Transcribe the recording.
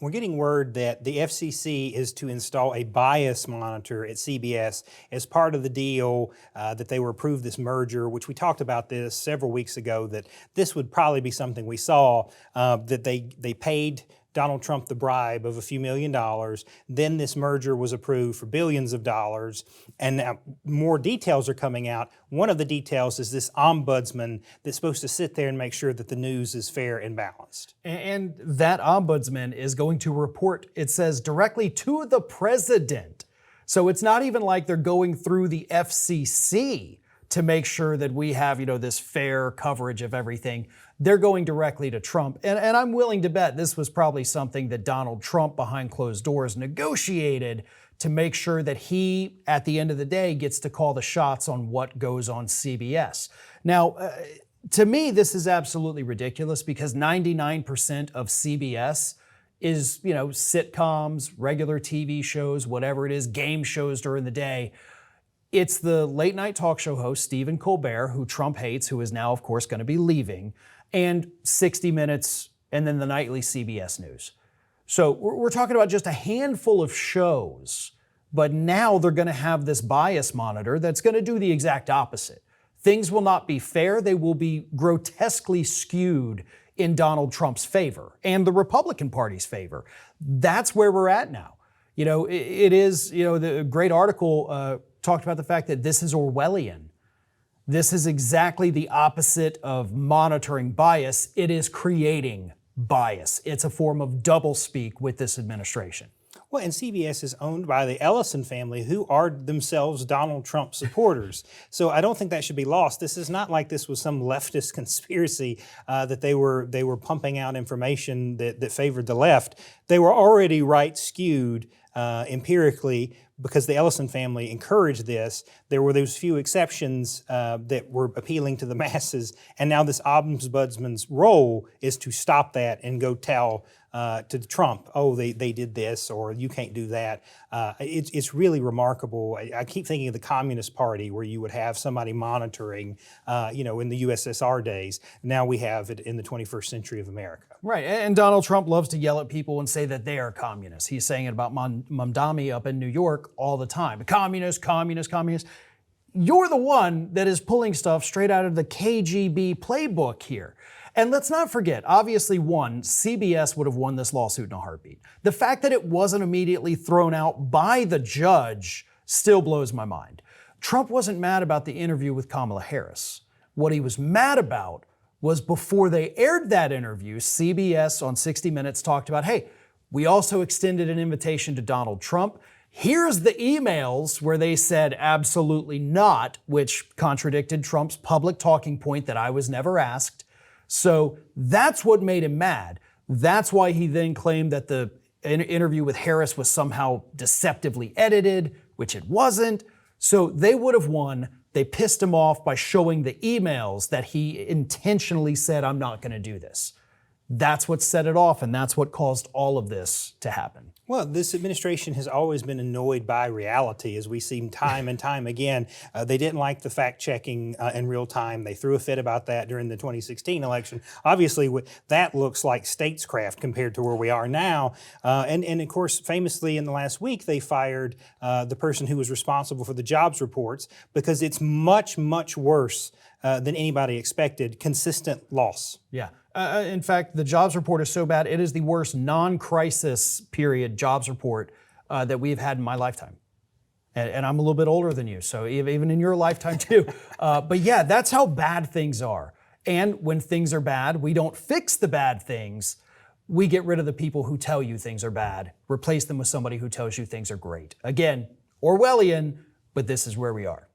We're getting word that the FCC is to install a bias monitor at CBS as part of the deal that they were approved this merger, which we talked about this several weeks ago, that this would probably be something we saw, that they paid Donald Trump the bribe of a few $1,000,000. Then this merger was approved for billions of dollars. And now more details are coming out. One of the details is this ombudsman that's supposed to sit there and make sure that the news is fair and balanced. And that ombudsman is going to report, it says, directly to the president. So it's not even like they're going through the FCC to make sure that we have, this fair coverage of everything. They're going directly to Trump. And I'm willing to bet this was probably something that Donald Trump behind closed doors negotiated to make sure that he, at the end of the day, gets to call the shots on what goes on CBS. Now, to me, this is absolutely ridiculous because 99% of CBS is, sitcoms, regular TV shows, whatever it is, game shows during the day. It's the late night talk show host, Stephen Colbert, who Trump hates, who is now, of course, going to be leaving, and 60 Minutes, and then the nightly CBS News. So we're talking about just a handful of shows, but now they're going to have this bias monitor that's going to do the exact opposite. Things will not be fair. They will be grotesquely skewed in Donald Trump's favor and the Republican Party's favor. That's where we're at now. It is, the great article talked about the fact that this is Orwellian. This is exactly the opposite of monitoring bias. It is creating bias. It's a form of doublespeak with this administration. Well, and CBS is owned by the Ellison family, who are themselves Donald Trump supporters. So I don't think that should be lost. This is not like this was some leftist conspiracy that they were pumping out information that favored the left. They were already right skewed empirically because the Ellison family encouraged this. There were those few exceptions that were appealing to the masses, and now this ombudsman's role is to stop that and go tell to Trump, oh, they did this, or you can't do that. It's really remarkable. I keep thinking of the Communist Party, where you would have somebody monitoring, in the USSR days. Now we have it in the 21st century of America. Right, and Donald Trump loves to yell at people and say that they are communists. He's saying it about Mamdani up in New York all the time. Communist, communist, communist. You're the one that is pulling stuff straight out of the KGB playbook here. And let's not forget, obviously, CBS would have won this lawsuit in a heartbeat. The fact that it wasn't immediately thrown out by the judge still blows my mind. Trump wasn't mad about the interview with Kamala Harris. What he was mad about was before they aired that interview, CBS on 60 Minutes talked about, hey, we also extended an invitation to Donald Trump. Here's the emails where they said absolutely not, which contradicted Trump's public talking point that I was never asked. So that's what made him mad. That's why he then claimed that the interview with Harris was somehow deceptively edited, which it wasn't. So they would have won. They pissed him off by showing the emails that he intentionally said, I'm not going to do this. That's what set it off, and that's what caused all of this to happen. Well, this administration has always been annoyed by reality, as we see time and time again. They didn't like the fact-checking in real time. They threw a fit about that during the 2016 election. Obviously, that looks like statescraft compared to where we are now. And of course, famously in the last week, they fired the person who was responsible for the jobs reports because it's much, much worse than anybody expected. Consistent loss. Yeah. In fact, the jobs report is so bad, it is the worst non-crisis period jobs report that we've had in my lifetime. And I'm a little bit older than you, so even in your lifetime too. But yeah, that's how bad things are. And when things are bad, we don't fix the bad things. We get rid of the people who tell you things are bad, replace them with somebody who tells you things are great. Again, Orwellian, but this is where we are.